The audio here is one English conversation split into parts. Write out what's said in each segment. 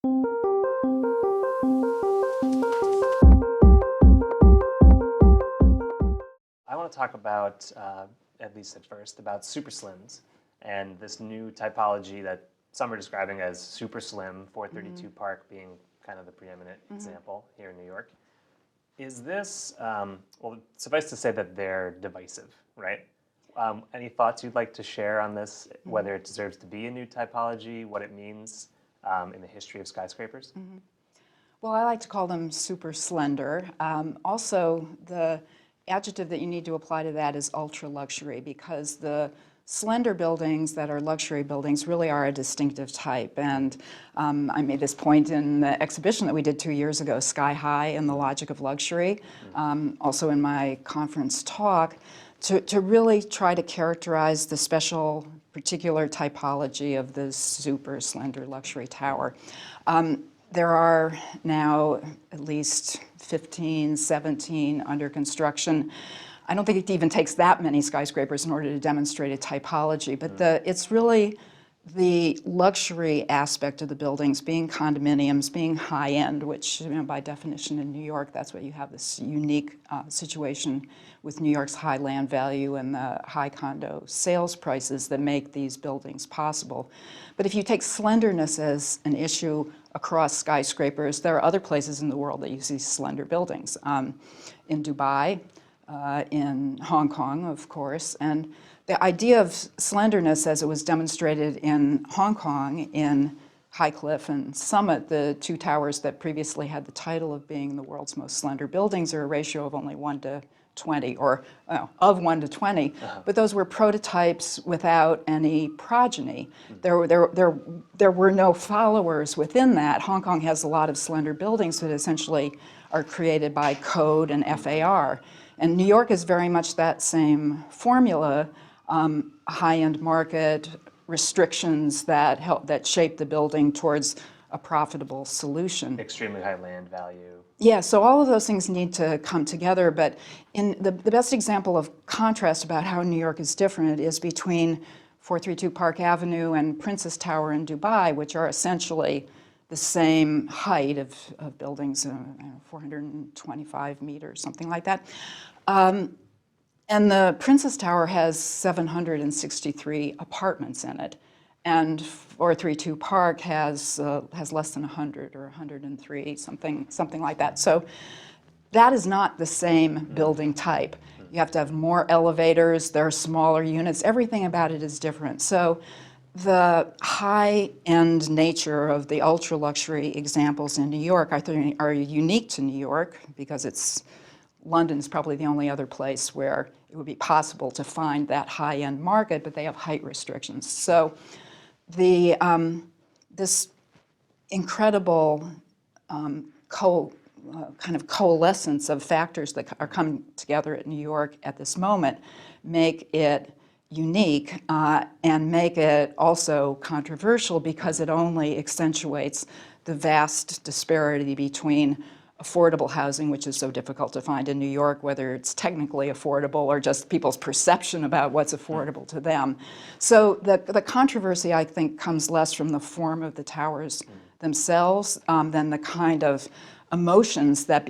I want to talk about, at least at first, about super slims and this new typology that some are describing as super slim, 432 Park being kind of the preeminent example here in New York. Is this, well, suffice to say that they're divisive, right? Any thoughts you'd like to share on this, whether it deserves to be a new typology, what it means in the history of skyscrapers? Well, I like to call them super slender. Also, the adjective that you need to apply to that is ultra luxury, because the slender buildings that are luxury buildings really are a distinctive type. And I made this point in the exhibition that we did 2 years ago, Sky High and the Logic of Luxury, also in my conference talk, to really try to characterize the special particular typology of the super slender luxury tower. There are now at least 15, 17 under construction. I don't think it even takes that many skyscrapers in order to demonstrate a typology, but it's really the luxury aspect of the buildings, being condominiums, being high-end, which, you know, by definition in New York, that's what you have, this unique situation with New York's high land value and the high condo sales prices that make these buildings possible. But if you take slenderness as an issue across skyscrapers, there are other places in the world that you see slender buildings. In Dubai, in Hong Kong, of course, and the idea of slenderness as it was demonstrated in Hong Kong in High Cliff and Summit, the two towers that previously had the title of being the world's most slender buildings, are a ratio of only 1 to 20, or of 1 to 20, but those were prototypes without any progeny. There were no followers within that. Hong Kong has a lot of slender buildings that essentially are created by code and FAR. And New York is very much that same formula, high-end market, restrictions that shape the building towards a profitable solution. Extremely high land value. Yeah, so all of those things need to come together, but in the best example of contrast about how New York is different is between 432 Park Avenue and Princess Tower in Dubai, which are essentially the same height of buildings, 425 meters, something like that. And the Princess Tower has 763 apartments in it, and 432 Park has less than 100 or 103, something like that. So that is not the same building type. You have to have more elevators, there are smaller units, everything about it is different. So the high-end nature of the ultra-luxury examples in New York, I think, are unique to New York, because London is probably the only other place where it would be possible to find that high-end market, but they have height restrictions. So this incredible kind of coalescence of factors that are coming together at New York at this moment make it unique and make it also controversial, because it only accentuates the vast disparity between affordable housing, which is so difficult to find in New York, whether it's technically affordable or just people's perception about what's affordable to them. So the controversy, I think, comes less from the form of the towers themselves than the kind of emotions that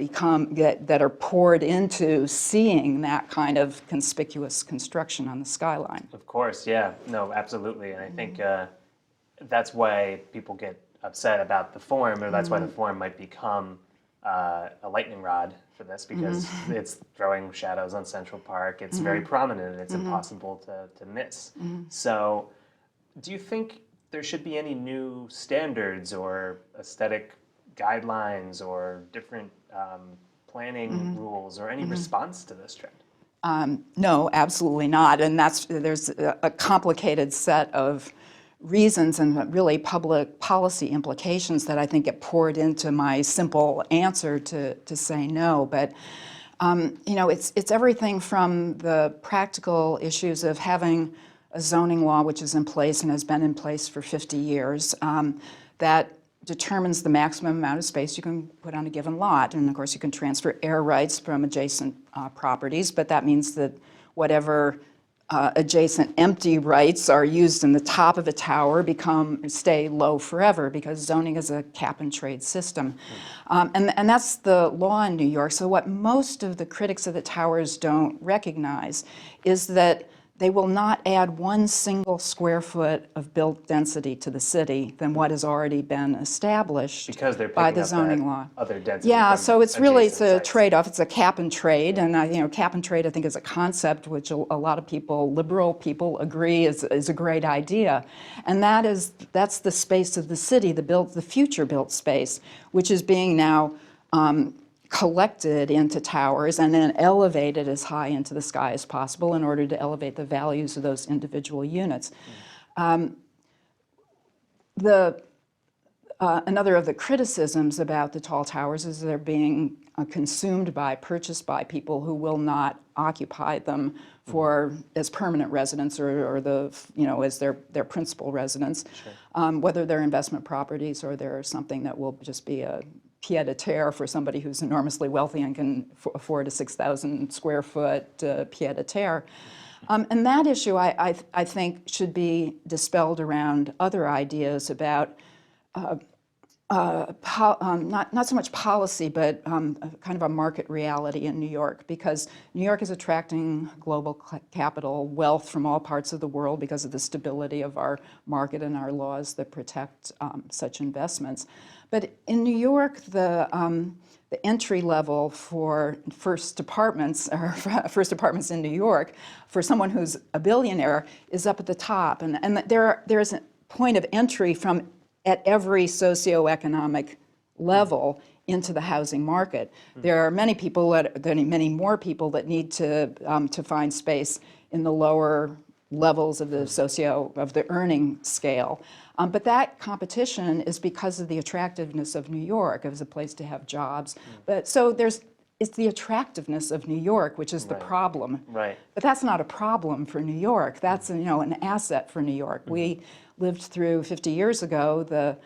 are poured into seeing that kind of conspicuous construction on the skyline. Of course, yeah, no, absolutely, and I think that's why people get upset about the form, or that's why the form might become a lightning rod for this, because it's throwing shadows on Central Park. It's very prominent, and it's impossible to miss. So do you think there should be any new standards or aesthetic guidelines or different planning rules or any response to this trend? No, absolutely not. And there's a complicated set of reasons and really public policy implications that I think get poured into my simple answer to say no. But you know, it's everything from the practical issues of having a zoning law which is in place and has been in place for 50 years that determines the maximum amount of space you can put on a given lot. And of course you can transfer air rights from adjacent properties, but that means that whatever adjacent empty rights are used in the top of a tower stay low forever because zoning is a cap and trade system. And that's the law in New York. So what most of the critics of the towers don't recognize is that they will not add one single square foot of built density to the city than what has already been established Because they're by picking the up zoning that law. other density Yeah, from so it's a adjacent sites. trade-off. It's a cap and trade, and cap and trade I think is a concept which a lot of people, liberal people, agree is a great idea, and that's the space of the city, the future built space, which is being now collected into towers and then elevated as high into the sky as possible in order to elevate the values of those individual units. Another of the criticisms about the tall towers is they're being purchased by people who will not occupy them as permanent residents or as their principal residence, whether they're investment properties or they're something that will just be a pied-à-terre for somebody who's enormously wealthy and can afford a 6,000 square foot pied-à-terre. And that issue, I think, should be dispelled around other ideas about not so much policy, but kind of a market reality in New York, because New York is attracting global capital, wealth from all parts of the world because of the stability of our market and our laws that protect such investments. But in New York, the entry level for first apartments in New York for someone who's a billionaire is up at the top, and there is a point of entry at every socioeconomic level into the housing market. There are many more people that need to find space in the lower levels of the earning scale. But that competition is because of the attractiveness of New York as a place to have jobs. But so it's the attractiveness of New York, which is the problem. Right. But that's not a problem for New York. That's an asset for New York. We lived through 50 years ago the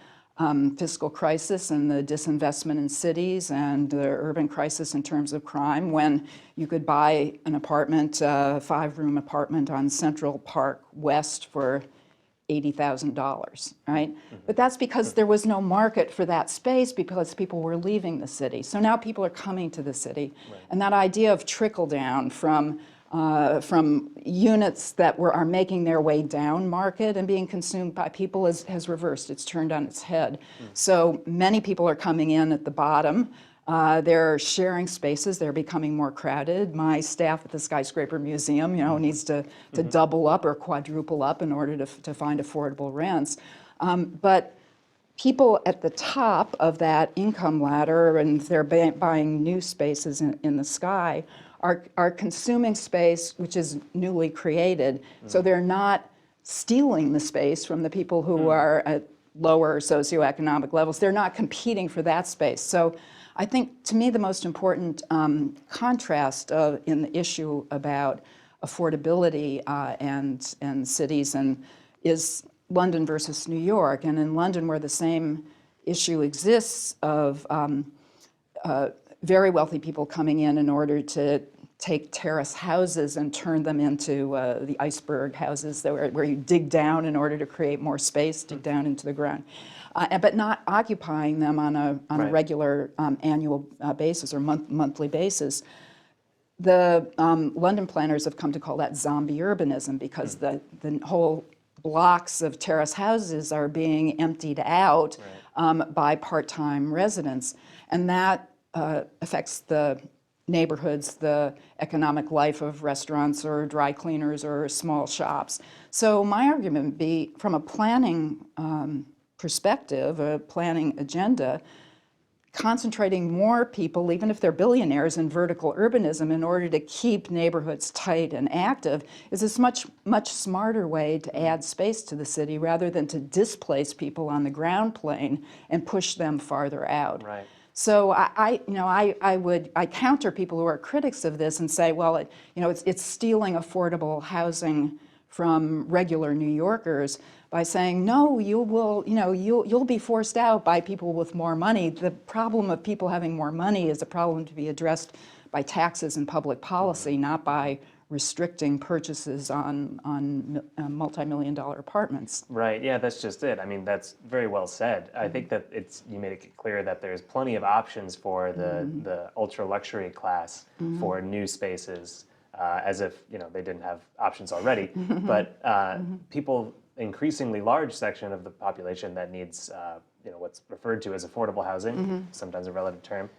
fiscal crisis and the disinvestment in cities and the urban crisis in terms of crime, when you could buy an apartment, a 5-room apartment on Central Park West for $80,000, right? But that's because there was no market for that space because people were leaving the city. So now people are coming to the city. And that idea of trickle down from units that are making their way down market and being consumed by people has reversed. It's turned on its head. So many people are coming in at the bottom. They're sharing spaces. They're becoming more crowded. My staff at the Skyscraper Museum, needs to double up or quadruple up in order to find affordable rents. But people at the top of that income ladder, and they're buying new spaces in the sky, are consuming space which is newly created. So they're not stealing the space from the people who are at lower socioeconomic levels. They're not competing for that space. So I think, to me, the most important contrast in the issue about affordability and cities is London versus New York. And in London, where the same issue exists of very wealthy people coming in order to take terrace houses and turn them into the iceberg houses where you dig down in order to create more space, dig down into the ground. But not occupying them on a regular annual basis or monthly basis. The London planners have come to call that zombie urbanism because the whole blocks of terrace houses are being emptied out by part-time residents. And that affects the neighborhoods, the economic life of restaurants or dry cleaners or small shops. So my argument would be, from a planning perspective, a planning agenda, concentrating more people, even if they're billionaires, in vertical urbanism in order to keep neighborhoods tight and active is a much smarter way to add space to the city rather than to displace people on the ground plane and push them farther out. Right. So I counter people who are critics of this and say, well, it's stealing affordable housing from regular New Yorkers by saying, no, you'll be forced out by people with more money. The problem of people having more money is a problem to be addressed by taxes and public policy, not by restricting purchases on multi-million-dollar apartments. Right. Yeah, that's just it. I mean, that's very well said. I think that you made it clear that there's plenty of options for the ultra luxury class for new spaces, as if they didn't have options already. But people, increasingly large section of the population that needs what's referred to as affordable housing, sometimes a relative term,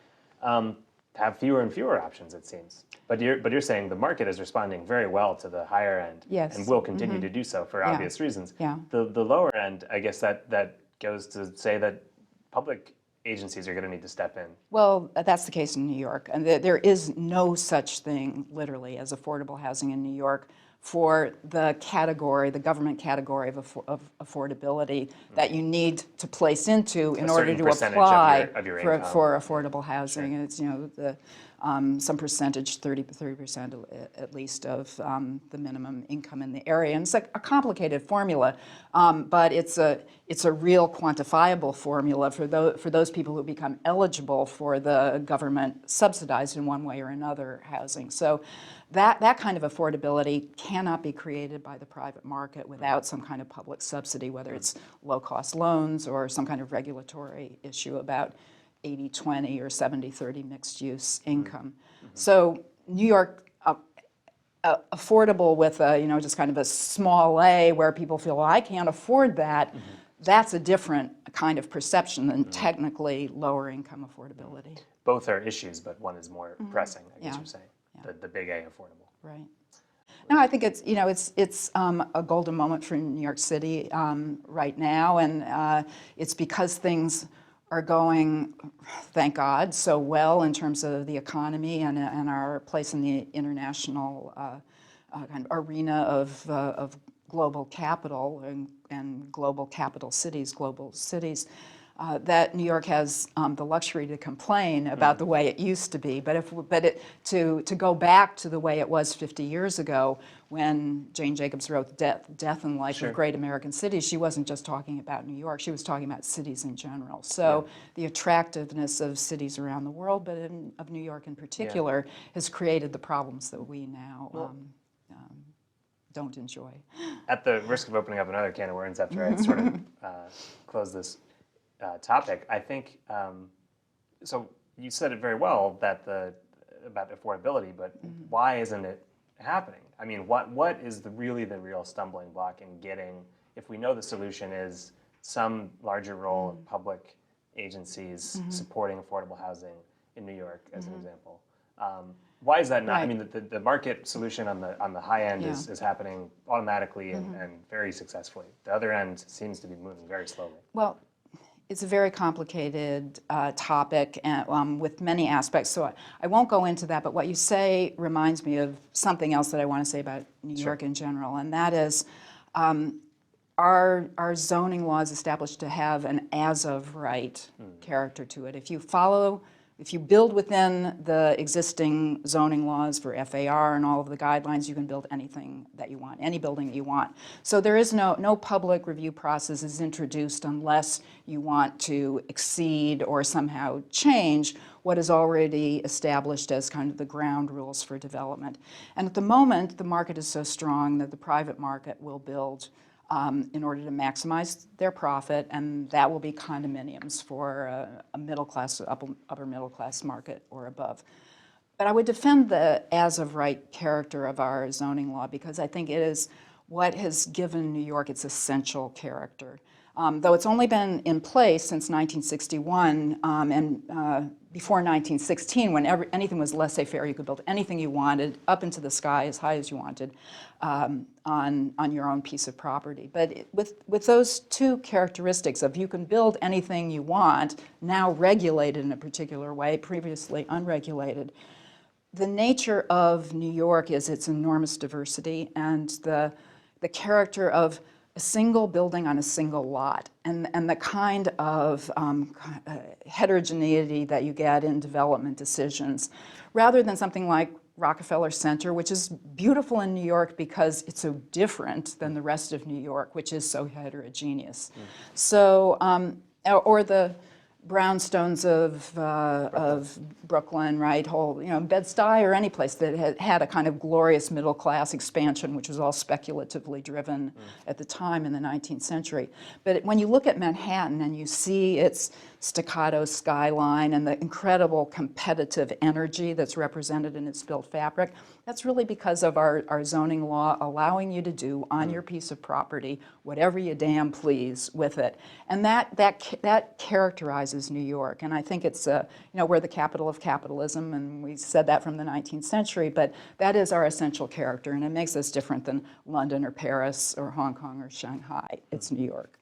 have fewer and fewer options, it seems. But you're saying the market is responding very well to the higher end, Yes. and will continue to do so for obvious reasons. Yeah. The lower end, I guess that goes to say that public agencies are going to need to step in. Well, that's the case in New York, and there is no such thing, literally, as affordable housing in New York for the category, the government category of affordability that you need to place into in order to apply of your for affordable housing. And it's some percentage, 30% at least of the minimum income in the area. And it's like a complicated formula, but it's a real quantifiable formula for those people who become eligible for the government subsidized in one way or another housing. So that kind of affordability cannot be created by the private market without some kind of public subsidy, whether it's low-cost loans or some kind of regulatory issue about 80-20 or 70-30 mixed-use income. So New York, affordable with just kind of a small a where people feel, well, I can't afford that, that's a different kind of perception than technically lower income affordability. Both are issues, but one is more pressing, I guess you're saying. The big A, affordable. Right. No, I think it's a golden moment for New York City right now, and it's because things are going, thank God, so well in terms of the economy and our place in the international kind of arena of global capital and global capital cities, global cities. That New York has the luxury to complain about the way it used to be, to go back to the way it was 50 years ago when Jane Jacobs wrote Death and Life of Great American Cities, she wasn't just talking about New York, she was talking about cities in general. So the attractiveness of cities around the world, but of New York in particular, has created the problems that we now don't enjoy. At the risk of opening up another can of worms after I sort of close this topic, I think, so you said it very well about affordability, but why isn't it happening? I mean, what is really the real stumbling block in getting, if we know the solution is some larger role of public agencies supporting affordable housing in New York, as an example, why is that not? I mean, the market solution on the high end is happening automatically and very successfully. The other end seems to be moving very slowly. Well, it's a very complicated topic and, with many aspects, so I won't go into that, but what you say reminds me of something else that I want to say about New York in general, and that is our zoning law is established to have an as-of-right character to it. If you build within the existing zoning laws for FAR and all of the guidelines, you can build anything that you want, any building that you want. So there is no public review process is introduced unless you want to exceed or somehow change what is already established as kind of the ground rules for development. And at the moment, the market is so strong that the private market will build in order to maximize their profit, and that will be condominiums for a middle class, upper middle class market or above. But I would defend the as-of-right character of our zoning law because I think it is what has given New York its essential character. Though it's only been in place since 1961 and before 1916, when anything was laissez-faire, you could build anything you wanted up into the sky as high as you wanted on your own piece of property. But with those two characteristics of you can build anything you want, now regulated in a particular way, previously unregulated, the nature of New York is its enormous diversity and the character of a single building on a single lot, and the kind of heterogeneity that you get in development decisions, rather than something like Rockefeller Center, which is beautiful in New York because it's so different than the rest of New York, which is so heterogeneous. So, or the brownstones of Brooklyn, right? Whole, Bed-Stuy or any place that had a kind of glorious middle class expansion, which was all speculatively driven at the time in the 19th century. But when you look at Manhattan and you see its staccato skyline and the incredible competitive energy that's represented in its built fabric, that's really because of our zoning law allowing you to do on your piece of property whatever you damn please with it. And that characterizes New York. And I think it's, we're the capital of capitalism, and we said that from the 19th century, but that is our essential character, and it makes us different than London or Paris or Hong Kong or Shanghai. It's New York.